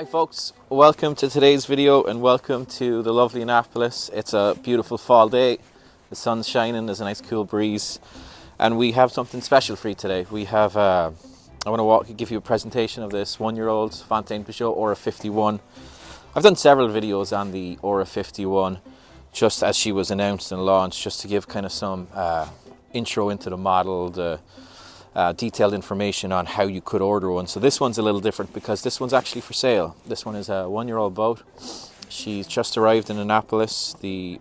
Hi folks, welcome to today's video and welcome to the lovely Annapolis. It's a beautiful fall day, the sun's shining, there's a nice cool breeze, and we have something special for you today. We have, I want to give you a presentation of this 1-year-old Fountaine Pajot Aura 51. I've done several videos on the Aura 51 just as she was announced and launched, just to give kind of some intro into the model, the detailed information on how you could order one. So this one's a little different because this one's actually for sale. This one is a 1-year-old boat. She's just arrived in Annapolis. The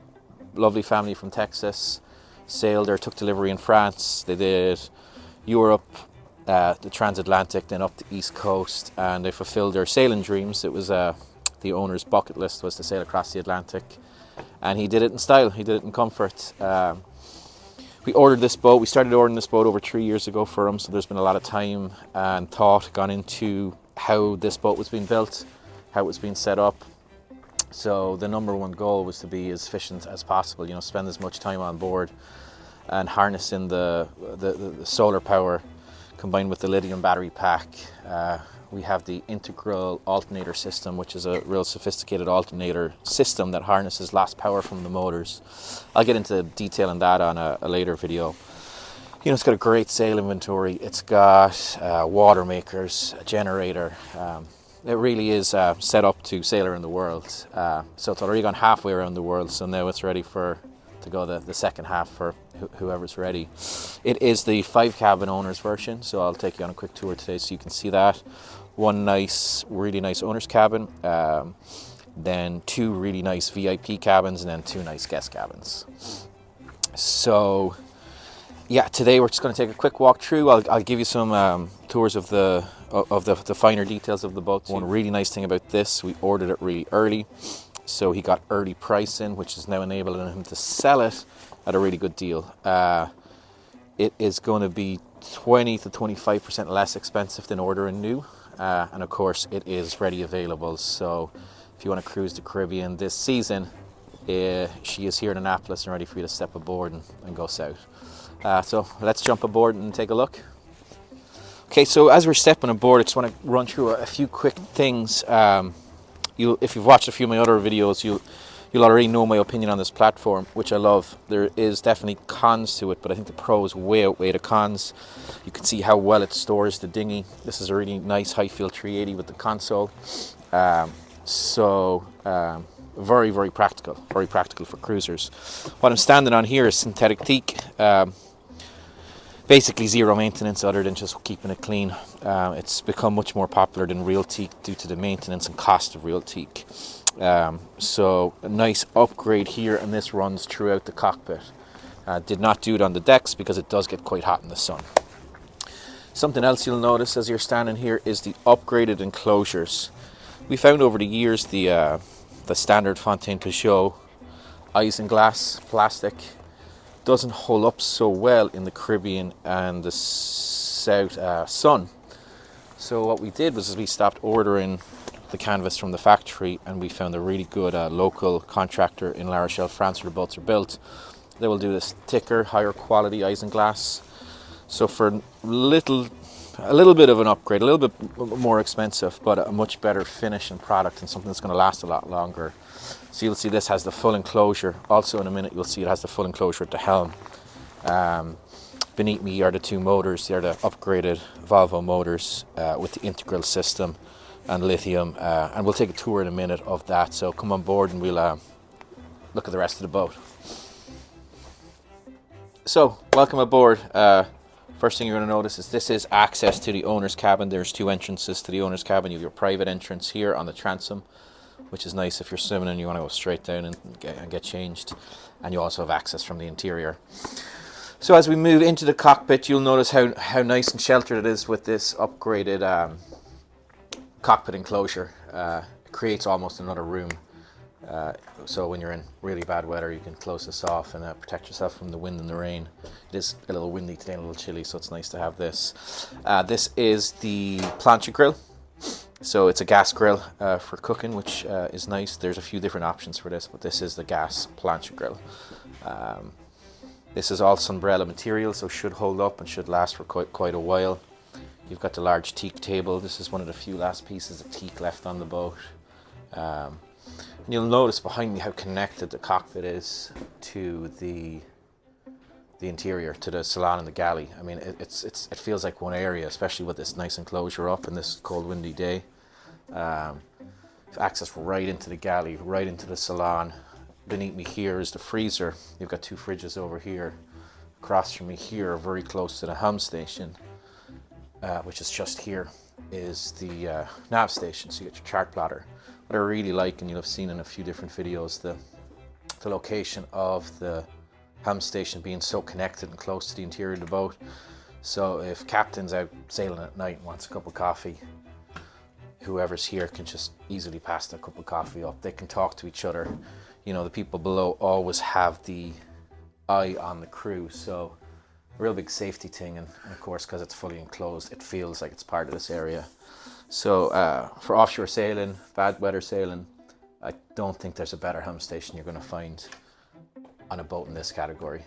lovely family from Texas sailed or took delivery in France. They did Europe, the transatlantic, then up the East Coast, and they fulfilled their sailing dreams. It was the owner's bucket list was to sail across the Atlantic, and he did it in style, he did it in comfort. We ordered this boat, we started ordering this boat over 3 years ago for him, so there's been a lot of time and thought gone into how this boat was being built, how it was being set up. So the number one goal was to be as efficient as possible, you know, spend as much time on board and harnessing the solar power combined with the lithium battery pack. We have the Intregel alternator system, which is a real sophisticated alternator system that harnesses lost power from the motors. I'll get into detail on that on a later video. You know, it's got a great sail inventory. It's got Watermakers, a generator. It really is set up to sail around the world. So it's already gone halfway around the world, so now it's ready to go the second half for whoever's ready. It is the 5-cabin owner's version, so I'll take you on a quick tour today so you can see that. One really nice owner's cabin, then 2 really nice VIP cabins, and then 2 nice guest cabins. So yeah, today we're just going to take a quick walk through. I'll give you some tours of the finer details of the boat. One really nice thing about this, we ordered it really early, so he got early pricing, which is now enabling him to sell it at a really good deal. It is going to be 20 to 25% less expensive than ordering new, and of course it is ready available. So if you want to cruise the Caribbean this season, she is here in Annapolis and ready for you to step aboard and go south. So let's jump aboard and take a look. Okay, so as we're stepping aboard, I just want to run through a few quick things. If you've watched a few of my other videos, you'll already know my opinion on this platform, which I love. There is definitely cons to it, but I think the pros way outweigh the cons. You can see how well it stores the dinghy. This is a really nice Highfield 380 with the console. Very, very practical for cruisers. What I'm standing on here is synthetic teak. Basically zero maintenance other than just keeping it clean. It's become much more popular than real teak due to the maintenance and cost of real teak. So a nice upgrade here, and this runs throughout the cockpit. Did not do it on the decks because it does get quite hot in the sun. Something else you'll notice as you're standing here is the upgraded enclosures. We found over the years the standard Fountaine Pajot isinglass plastic doesn't hold up so well in the Caribbean and the south sun. So what we did was we stopped ordering the canvas from the factory, and we found a really good local contractor in La Rochelle, France, where the boats are built. They will do this thicker, higher quality isinglass. So for a little bit of an upgrade, a little bit more expensive, but a much better finish and product, and something that's going to last a lot longer. So you'll see this has the full enclosure. Also in a minute you'll see it has the full enclosure at the helm. Beneath me are the 2 motors. They're the upgraded Volvo motors with the Intregel system and Lithium, and we'll take a tour in a minute of that. So come on board and we'll look at the rest of the boat. So welcome aboard. First thing you're going to notice is this is access to the owner's cabin. There's 2 entrances to the owner's cabin. You have your private entrance here on the transom, which is nice if you're swimming and you want to go straight down and get changed. And you also have access from the interior. So as we move into the cockpit, you'll notice how nice and sheltered it is with this upgraded cockpit enclosure. It creates almost another room. So when you're in really bad weather, you can close this off and protect yourself from the wind and the rain. It is a little windy today and a little chilly, so it's nice to have this. This is the plancha grill. So it's a gas grill for cooking, which is nice. There's a few different options for this, but this is the gas plancha grill. This is all Sunbrella material, so should hold up and should last for quite a while. You've got the large teak table. This is one of the few last pieces of teak left on the boat. And you'll notice behind me how connected the cockpit is to the interior, to the salon and the galley. I mean, it feels like one area, especially with this nice enclosure up in this cold, windy day. Access right into the galley, right into the salon. Beneath me here is the freezer. You've got 2 fridges over here. Across from me here, very close to the Helm station, which is just here, is the nav station. So you get your chart plotter. What I really like, and you'll have seen in a few different videos, the location of the Helm station being so connected and close to the interior of the boat. So if captain's out sailing at night and wants a cup of coffee, whoever's here can just easily pass their cup of coffee up. They can talk to each other. You know, the people below always have the eye on the crew, so a real big safety thing. And of course, because it's fully enclosed, it feels like it's part of this area. So for offshore sailing, bad weather sailing, I don't think there's a better Helm station you're going to find on a boat in this category.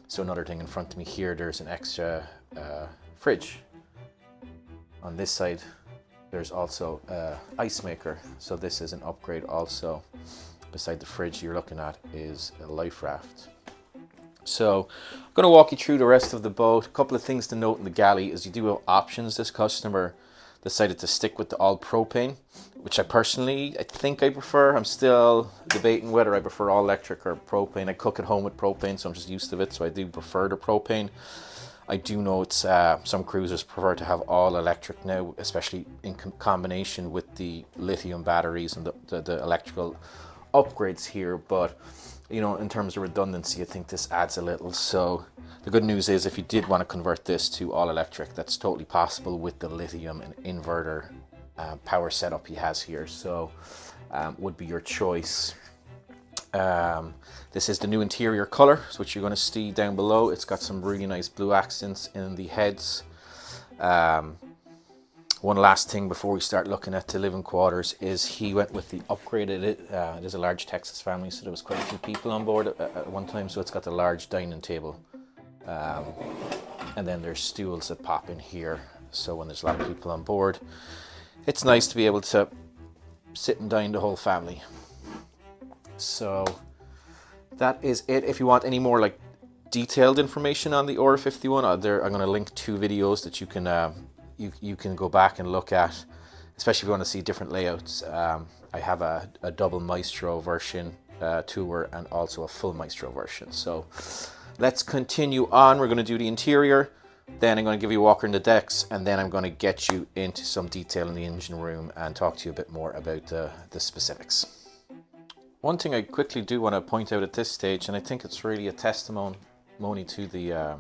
So another thing in front of me here, there's an extra fridge. On this side, there's also ice maker, so this is an upgrade also. Beside the fridge you're looking at is a life raft. So I'm going to walk you through the rest of the boat. A couple of things to note in the galley is you do have options. This customer decided to stick with the all propane, which I think I prefer. I'm still debating whether I prefer all electric or propane. I cook at home with propane, so I'm just used to it, so I do prefer the propane. I do know it's some cruisers prefer to have all electric now, especially in combination with the lithium batteries and the electrical upgrades here. But you know, in terms of redundancy, I think this adds a little. So the good news is if you did want to convert this to all electric, that's totally possible with the lithium and inverter power setup he has here. So would be your choice. This is the new interior color, which you're going to see down below. It's got some really nice blue accents in the heads. One last thing before we start looking at the living quarters is he went with the upgraded, it is a large Texas family, so there was quite a few people on board at one time, so it's got the large dining table. And then there's stools that pop in here, so when there's a lot of people on board, it's nice to be able to sit and dine the whole family. So that is it. If you want any more like detailed information on the Aura 51, I'm going to link 2 videos that you can go back and look at, especially if you want to see different layouts. I have a double Maestro version tour and also a full Maestro version. So let's continue on. We're going to do the interior, then I'm going to give you a walk around the decks, and then I'm going to get you into some detail in the engine room and talk to you a bit more about the specifics. One thing I quickly do want to point out at this stage, and I think it's really a testimony to the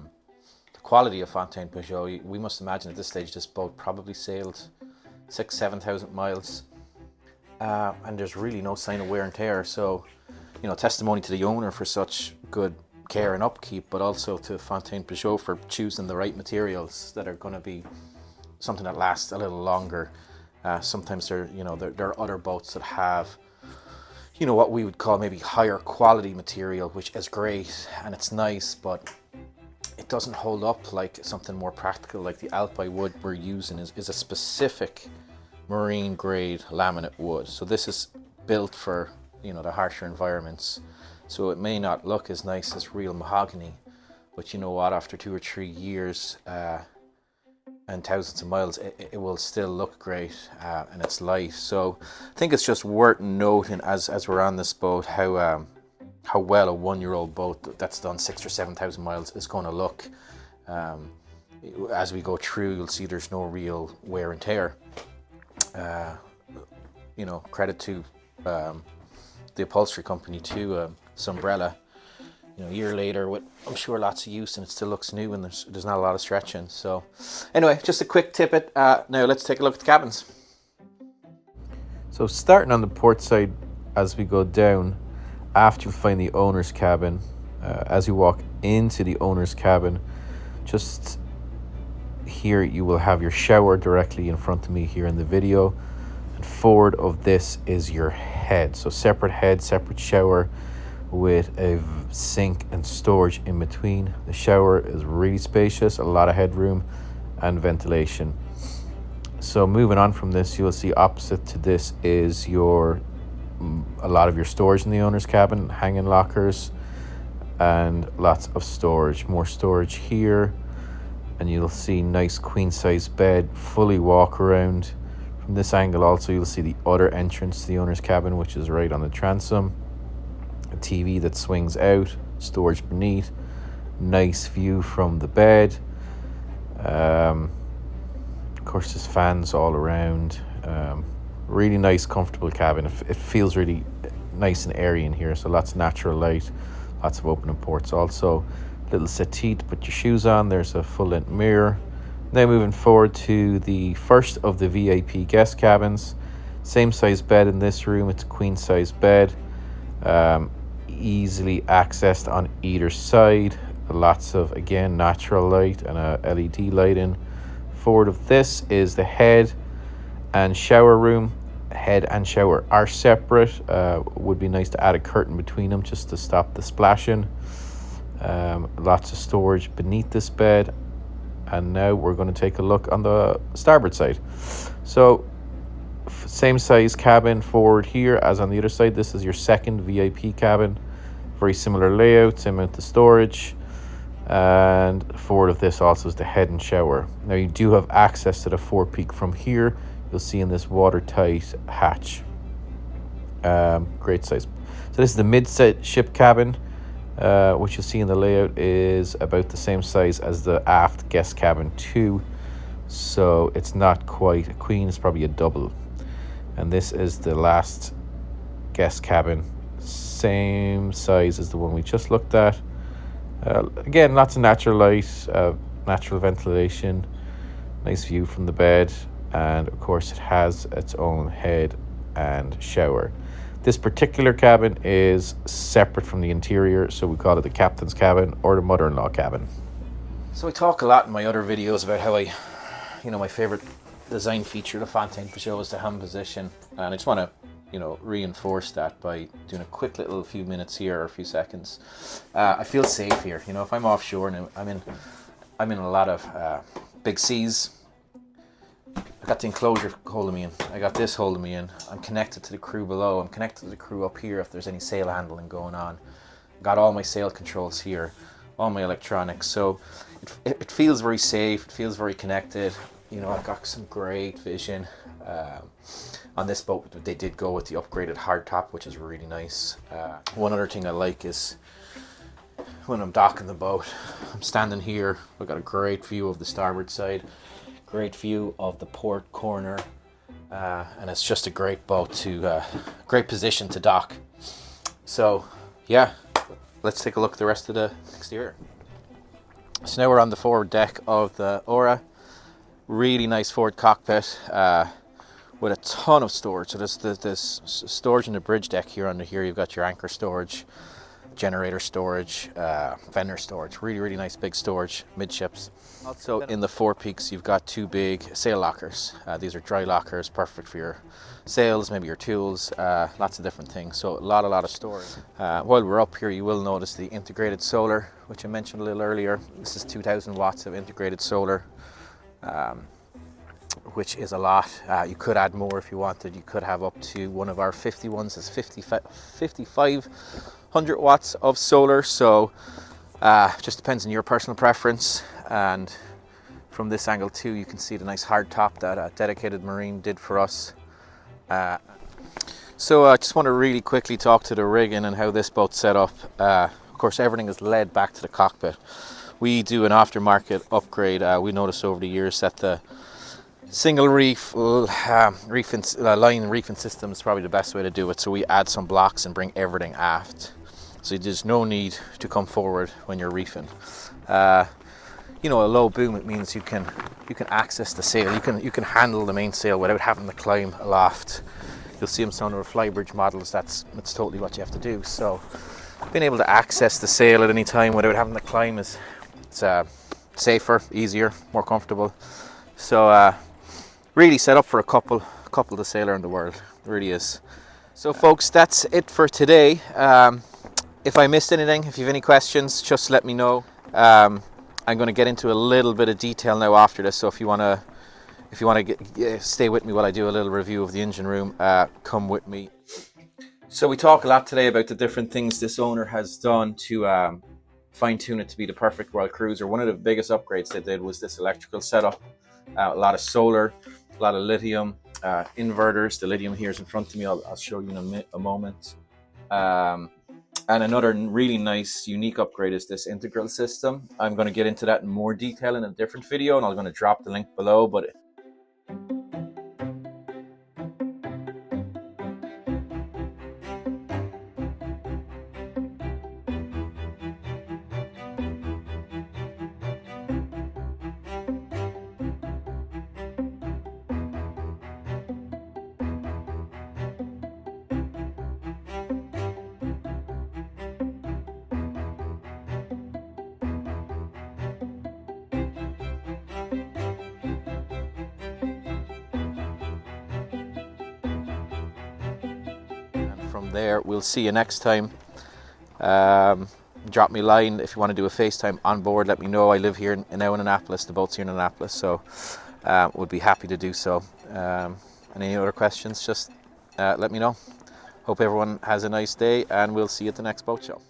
quality of Fountaine Pajot. We must imagine at this stage this boat probably sailed 6,000-7,000 miles, and there's really no sign of wear and tear. So, you know, testimony to the owner for such good care and upkeep, but also to Fountaine Pajot for choosing the right materials that are going to be something that lasts a little longer. Sometimes there are other boats that have, you know, what we would call maybe higher quality material, which is great and it's nice, but it doesn't hold up like something more practical. Like the Alpi wood we're using is a specific marine grade laminate wood. So this is built for, you know, the harsher environments. So it may not look as nice as real mahogany, but you know what, after 2 or 3 years and thousands of miles, it will still look great, and it's light. So I think it's just worth noting as we're on this boat how well a 1-year-old boat that's done 6,000 or 7,000 miles is going to look. As we go through, you'll see there's no real wear and tear. You know, credit to the upholstery company too, Umbrella. You know, a year later with, I'm sure, lots of use, and it still looks new, and there's not a lot of stretching. So anyway, just a quick tippet. Now let's take a look at the cabins. So starting on the port side, as we go down, after you find the owner's cabin, as you walk into the owner's cabin, just here you will have your shower directly in front of me here in the video, and forward of this is your head. So separate head, separate shower, with a sink and storage in between. The shower is really spacious, a lot of headroom, and ventilation. So moving on from this, you'll see opposite to this is a lot of your storage in the owner's cabin, hanging lockers, and lots of storage. More storage here, and you'll see nice queen size bed, fully walk around. From this angle also you'll see the other entrance to the owner's cabin, which is right on the transom. A TV that swings out, storage beneath, nice view from the bed. Of course there's fans all around. Really nice, comfortable cabin. It feels really nice and airy in here, so lots of natural light, lots of opening ports. Also little settee to put your shoes on. There's a full-length mirror. Now moving forward to the first of the VIP guest cabins. Same size bed in this room. It's a queen size bed, easily accessed on either side. Lots of, again, natural light and a LED lighting. Forward of this is the head and shower room. Head and shower are separate. Would be nice to add a curtain between them just to stop the splashing. Lots of storage beneath this bed. And now we're going to take a look on the starboard side. So same size cabin forward here as on the other side. This is your second VIP cabin. Very similar layout, same amount of storage. And forward of this also is the head and shower. Now you do have access to the forepeak from here. You'll see in this watertight hatch. Great size. So this is the mid-ship cabin, which you'll see in the layout is about the same size as the aft guest cabin 2. So it's not quite a queen, it's probably a double. And this is the last guest cabin, same size as the one we just looked at. Again, lots of natural light, natural ventilation, nice view from the bed, and of course it has its own head and shower. This particular cabin is separate from the interior, so we call it the captain's cabin or the mother-in-law cabin. So I talk a lot in my other videos about how my favorite design feature of the Fountaine Pajot is the helm position, and I just want to reinforce that by doing a quick little few minutes here or a few seconds. I feel safe here. If I'm offshore and I'm in a lot of big seas, I got the enclosure holding me in. I got this holding me in. I'm connected to the crew below. I'm connected to the crew up here if there's any sail handling going on. Got all my sail controls here, all my electronics. So it feels very safe. It feels very connected. I've got some great vision. On this boat, they did go with the upgraded hardtop, which is really nice. One other thing I like is when I'm docking the boat, I'm standing here. I've got a great view of the starboard side, great view of the port corner, and it's just a great boat great position to dock. So yeah, let's take a look at the rest of the exterior. So now we're on the forward deck of the Aura. Really nice forward cockpit. With a ton of storage. So there's storage in the bridge deck here. Under here you've got your anchor storage, generator storage, fender storage. Really nice big storage midships. Also in the forepeaks you've got two big sail lockers. These are dry lockers, perfect for your sails, maybe your tools, lots of different things. So a lot of storage. While we're up here you will notice the integrated solar, which I mentioned a little earlier. This is 2000 watts of integrated solar. Which is a lot. You could add more if you wanted. You could have up to one of our 51s is 5500 watts of solar. So just depends on your personal preference. And from this angle too, you can see the nice hard top that Dedicated Marine did for us. So I just want to really quickly talk to the rigging and how this boat's set up. Of course, everything is led back to the cockpit. We do an aftermarket upgrade. We noticed over the years that the single reef line reefing system is probably the best way to do it. So we add some blocks and bring everything aft. So there's no need to come forward when you're reefing. A low boom, it means you can access the sail. You can handle the mainsail without having to climb aloft. You'll see them some of the flybridge models. That's totally what you have to do. So being able to access the sail at any time without having to climb it's safer, easier, more comfortable. So really set up for a couple to sail around the world. It really is. So folks, that's it for today. If I missed anything, if you have any questions, just let me know. I'm going to get into a little bit of detail now after this, so if you want to stay with me while I do a little review of the engine room, come with me. So we talk a lot today about the different things this owner has done to fine-tune it to be the perfect world cruiser. One of the biggest upgrades they did was this electrical setup. A lot of solar, a lot of lithium, inverters. The lithium here is in front of me. I'll show you in a moment. And another really nice, unique upgrade is this Intregel system. I'm going to get into that in more detail in a different video, and I'm going to drop the link below. But from there, we'll see you next time. Drop me a line if you want to do a FaceTime on board. Let me know. I live here now in Annapolis. The boat's here in Annapolis, so would be happy to do so. And any other questions, just let me know. Hope everyone has a nice day, and we'll see you at the next boat show.